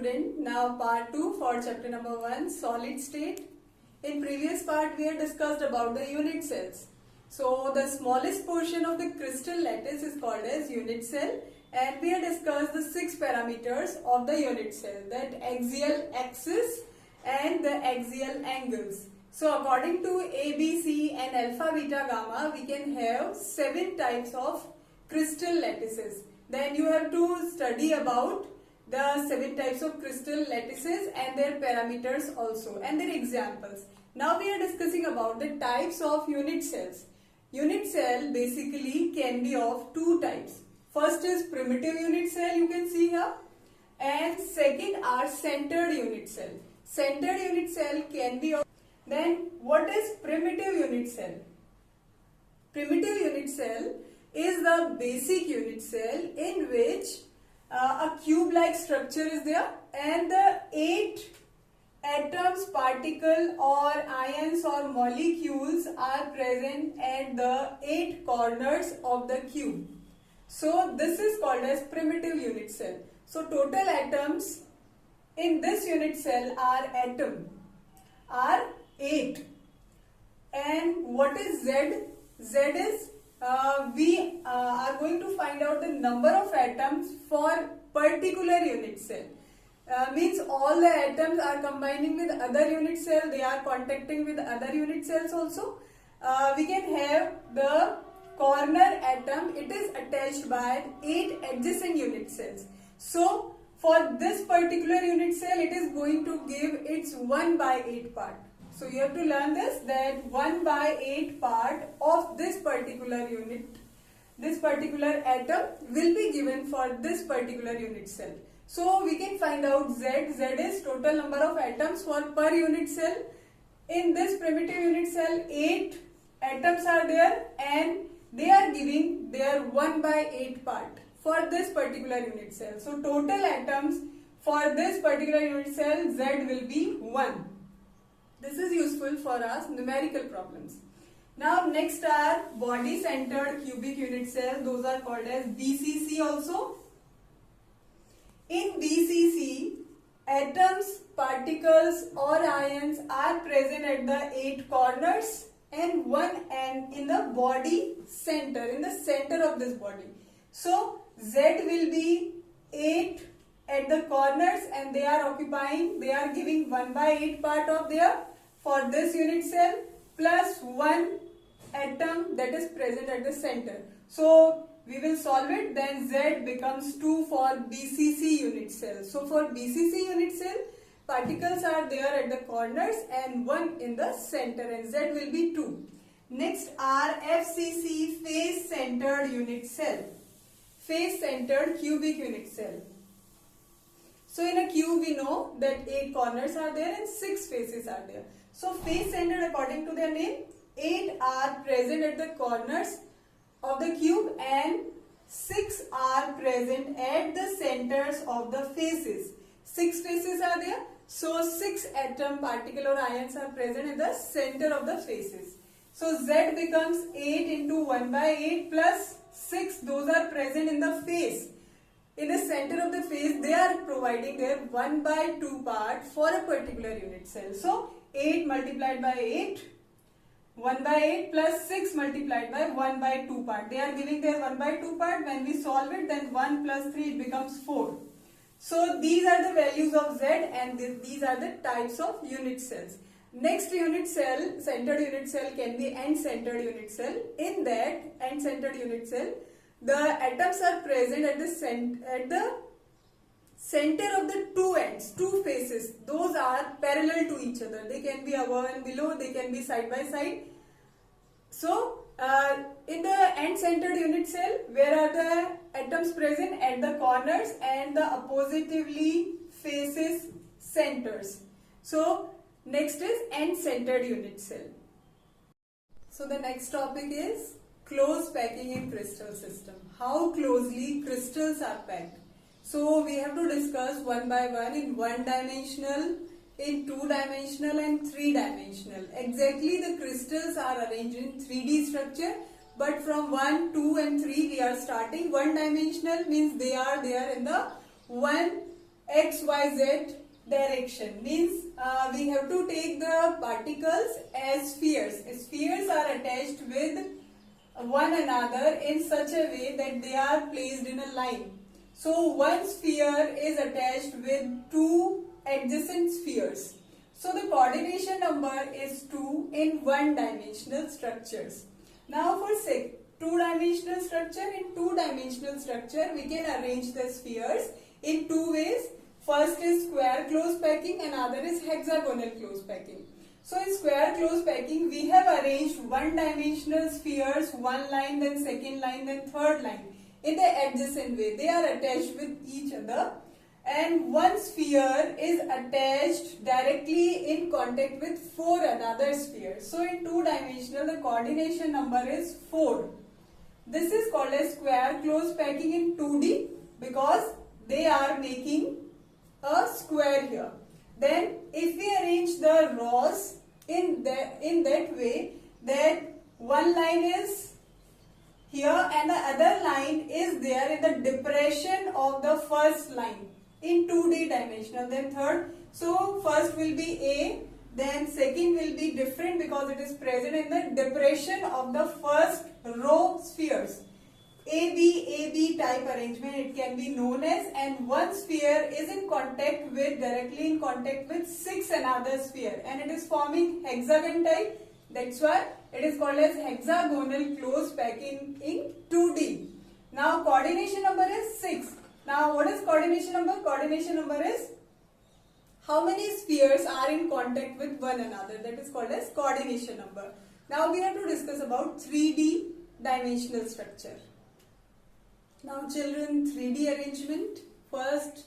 student. Now part 2 for chapter number 1, solid state. In previous part we had discussed about the unit cells. So the smallest portion of the crystal lattice is called as unit cell, and we had discussed the 6 parameters of the unit cell, that axial axis and the axial angles. So according to A, B, C and alpha, beta, gamma, we can have 7 types of crystal lattices. Then you have to study about the 7 types of crystal lattices and their parameters also and their examples. Now we are discussing about the types of unit cells. Unit cell basically can be of 2 types. First is primitive unit cell, you can see here, and second are centered unit cell. Centered unit cell can be of. Then what is primitive unit cell? Primitive unit cell is the basic unit cell in which a cube-like structure is there and the 8 atoms, particle or ions or molecules are present at the 8 corners of the cube. So this is called as primitive unit cell. So total atoms in this unit cell are 8. And what is Z? Z is we are going to find out the number of atoms for particular unit cell. Means all the atoms are combining with other unit cell, they are contacting with other unit cells also. We can have the corner atom, it is attached by 8 adjacent unit cells. So for this particular unit cell, it is going to give its 1 by 8 part. So you have to learn this, that 1 by 8 part of this particular unit, this particular atom will be given for this particular unit cell. So we can find out Z. Z is total number of atoms for per unit cell. In this primitive unit cell, 8 atoms are there and they are giving their 1 by 8 part for this particular unit cell. So total atoms for this particular unit cell, Z will be 1. This is useful for us numerical problems. Now next are body centered cubic unit cell. Those are called as BCC also. In BCC, atoms, particles or ions are present at the 8 corners and one end in the body center, in the center of this body. So Z will be 8 at the corners and they are giving 1 by 8 part of their for this unit cell plus 1 atom that is present at the center. So we will solve it, then Z becomes 2 for BCC unit cell. So for BCC unit cell, particles are there at the corners and 1 in the center and Z will be 2. Next are FCC, face centered unit cell. Face centered cubic unit cell. So in a cube we know that 8 corners are there and 6 faces are there. So face centered according to their name, 8 are present at the corners of the cube and 6 are present at the centers of the faces. 6 faces are there. So 6 atom, particle or ions are present in the center of the faces. So Z becomes 8 into 1 by 8 plus 6. Those are present in the face. In the center of the face, they are providing their 1 by 2 part for a particular unit cell. So 8 multiplied by 8, 1 by 8 plus 6 multiplied by 1 by 2 part. They are giving their 1 by 2 part. When we solve it, then 1 plus 3 it becomes 4. So these are the values of Z and these are the types of unit cells. Next unit cell, centered unit cell can be end-centered unit cell. In that end-centered unit cell, the atoms are present at the center of the 2 ends, 2 faces. Those are parallel to each other. They can be above and below, they can be side by side. So in the end-centered unit cell, where are the atoms present? At the corners and the oppositively faces centers. So next is end-centered unit cell. So the next topic is close packing in crystal system. How closely crystals are packed. So we have to discuss one by one in 1-dimensional, in 2-dimensional and 3-dimensional. Exactly the crystals are arranged in 3D structure, but from 1, 2 and 3 we are starting. 1-dimensional means they are there in the one XYZ direction. Means we have to take the particles as spheres. Spheres are attached with one another in such a way that they are placed in a line. So one sphere is attached with two adjacent spheres. So the coordination number is 2 in one-dimensional structures. Now for two-dimensional structure, in two-dimensional structure we can arrange the spheres in two ways. First is square close packing and other is hexagonal close packing. So in square close packing we have arranged one-dimensional spheres, one line, then second line, then third line in the adjacent way. They are attached with each other, and one sphere is attached directly in contact with four another spheres. So in two-dimensional the coordination number is 4. This is called as square close packing in 2D because they are making a square here. Then if we arrange the rows in that way, that one line is here and the other line is there in the depression of the first line in 2D dimensional, then third. So first will be A, then second will be different because it is present in the depression of the first row spheres. AB type arrangement it can be known as, and one sphere is directly in contact with 6 another sphere, and it is forming hexagon type. That's why it is called as hexagonal close packing in 2D. Now coordination number is 6. Now what is coordination number? Coordination number is how many spheres are in contact with one another. That is called as coordination number. Now we have to discuss about 3D dimensional structure. Now children, 3D arrangement. First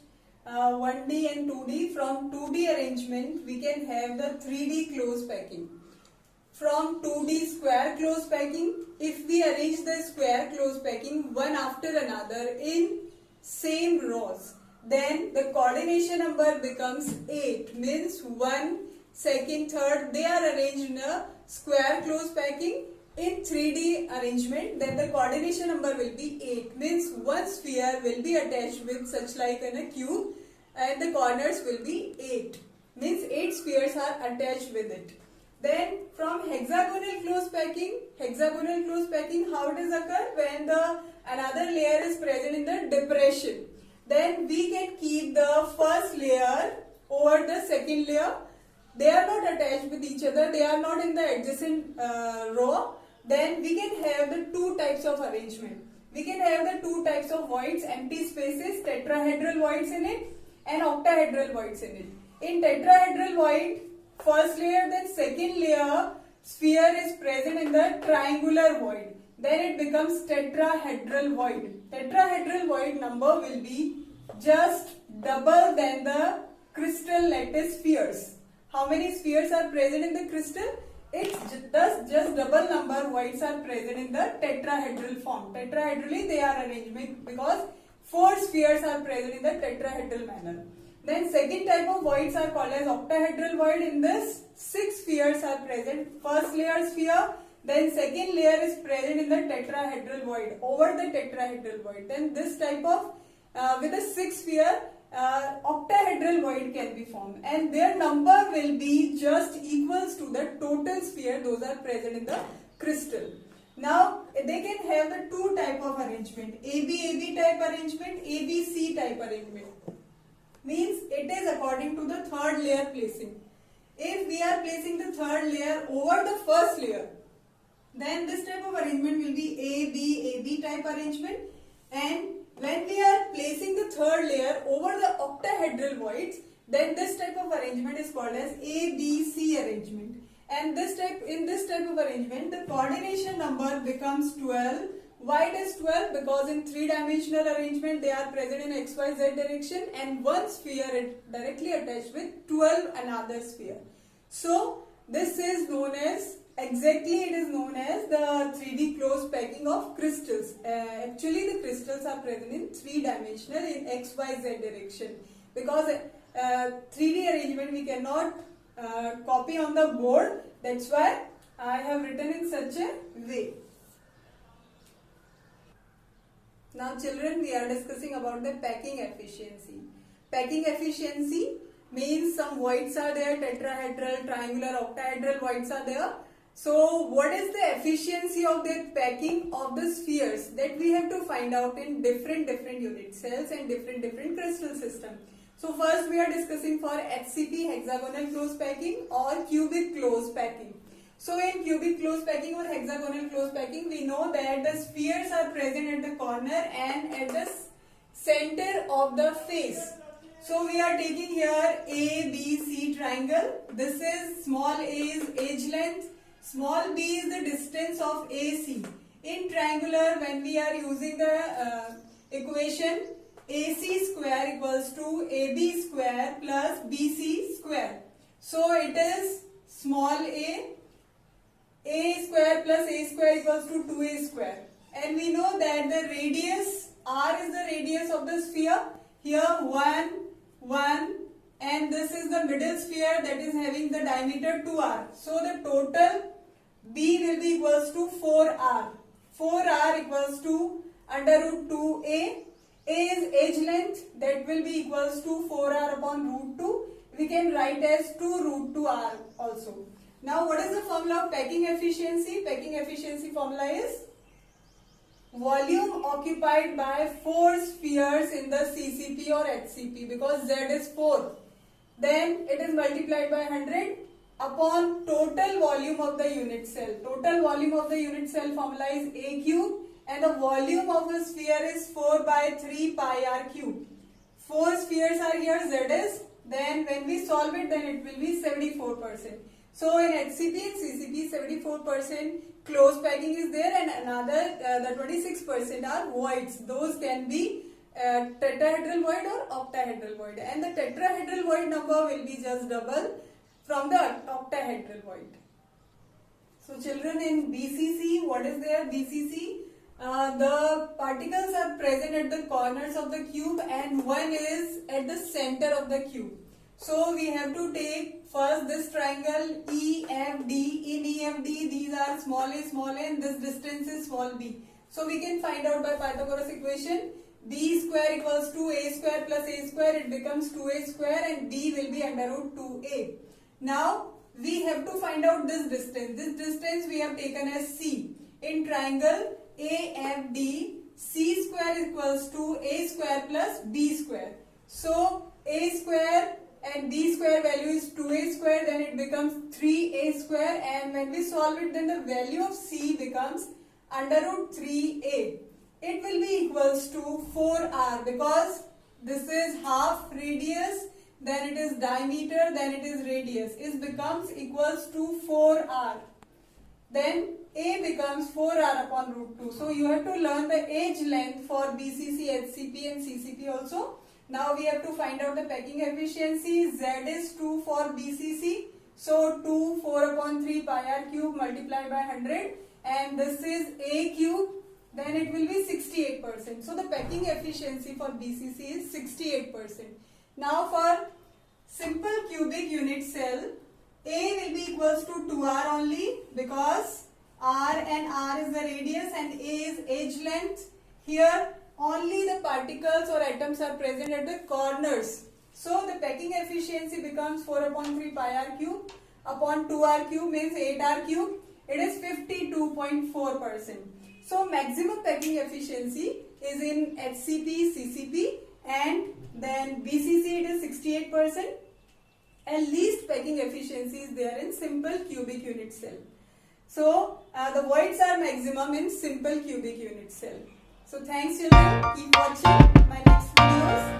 1D and 2D. From 2D arrangement we can have the 3D close packing. From 2D square close packing, if we arrange the square close packing one after another in same rows, then the coordination number becomes 8. Means 1, 2nd, 3rd, they are arranged in a square close packing. In 3D arrangement, then the coordination number will be 8. Means one sphere will be attached with such like in a cube and the corners will be 8. Means 8 spheres are attached with it. Then from hexagonal close packing, how it is occur? When the another layer is present in the depression, then we can keep the first layer over the second layer. They are not attached with each other, they are not in the adjacent row. Then we can have the two types of arrangement. We can have the two types of voids, empty spaces, tetrahedral voids in it and octahedral voids in it. In tetrahedral void, first layer then second layer sphere is present in the triangular void. Then it becomes tetrahedral void. Tetrahedral void number will be just double than the crystal lattice spheres. How many spheres are present in the crystal? It's thus just double number voids are present in the tetrahedral form. Tetrahedrally they are arrangement because 4 spheres are present in the tetrahedral manner. Then second type of voids are called as octahedral void. In this 6 spheres are present. First layer sphere, then second layer is present in the tetrahedral void, over the tetrahedral void. Then this type of with a 6 sphere octahedral void can be formed, and their number will be just equals to the total sphere those are present in the crystal. Now they can have the two type of arrangement, AB type arrangement, ABC type arrangement. Means it is according to the third layer placing. If we are placing the third layer over the first layer, then this type of arrangement will be AB type arrangement, and when we are placing the third layer over the octahedral voids, then this type of arrangement is called as ABC arrangement. And in this type of arrangement, the coordination number becomes 12. Why it is 12? Because in 3-dimensional arrangement, they are present in XYZ direction, and one sphere is directly attached with 12 another sphere. So this is known as, it is known as the 3D close packing of crystals. Actually the crystals are present in 3-dimensional in XYZ direction, because 3D arrangement we cannot copy on the board. That's why I have written in such a way. Now children, we are discussing about the packing efficiency. packing efficiency means some voids are there, tetrahedral, triangular, octahedral voids are there. So what is the efficiency of their packing of the spheres, that we have to find out in different unit cells and different crystal system. So first we are discussing for HCP, hexagonal close packing, or cubic close packing. So in cubic close packing or hexagonal close packing, we know that the spheres are present at the corner and at the center of the face. So we are taking here A, B, C triangle. This is small a is edge length, small b is the distance of AC. In triangular, when we are using the equation AC square equals to AB square plus BC square. So it is small a square plus a square equals to 2a square. And we know that the radius, r is the radius of the sphere. Here 1, 1, and this is the middle sphere that is having the diameter 2r. So the total B will be equals to 4r. 4r equals to under root 2a. A is edge length, that will be equals to 4r upon root 2. We can write as 2 root 2r also. Now what is the formula of packing efficiency? Packing efficiency formula is volume occupied by 4 spheres in the CCP or HCP, because Z is 4. Then it is multiplied by 100 upon total volume of the unit cell. Total volume of the unit cell formula is A cube, and the volume of a sphere is 4 by 3 pi r cube. 4 spheres are here, Z is. Then when we solve it, then it will be 74%. So in HCP and CCP, 74% close packing is there, and another the 26% are voids. Those can be tetrahedral void or octahedral void, and the tetrahedral void number will be just double from the octahedral void. So children, in BCC, what is there? BCC, the particles are present at the corners of the cube and one is at the center of the cube. So we have to take first this triangle EFD. In EFD, these are small a, and this distance is small b. So we can find out by Pythagoras equation. B square equals to a square plus a square. It becomes 2a square, and b will be under root 2a. Now we have to find out this distance. This distance we have taken as c. In triangle AFD, c square equals to a square plus b square. So a square and b square value is 2a square, then it becomes 3a square, and when we solve it, then the value of c becomes under root 3a. It will be equals to 4r, because this is half radius, then it is diameter, then it is radius. It becomes equals to 4r. Then a becomes 4r upon root 2. So you have to learn the edge length for BCC, HCP and CCP also. Now we have to find out the packing efficiency. Z is 2 for BCC. So 2, 4 upon 3 pi r cube multiplied by 100. And this is a cube. Then it will be 68%. So the packing efficiency for BCC is 68%. Now for simple cubic unit cell, A will be equals to 2r only, because r and r is the radius and a is edge length. Here only the particles or atoms are present at the corners. So the packing efficiency becomes 4 upon 3 pi r cube upon 2r cube means 8r cube. It is 52.4%. So maximum packing efficiency is in HCP, CCP, and then BCC it is 68%, and least packing efficiency is there in simple cubic unit cell. So the voids are maximum in simple cubic unit cell. So thanks children, keep watching my next videos.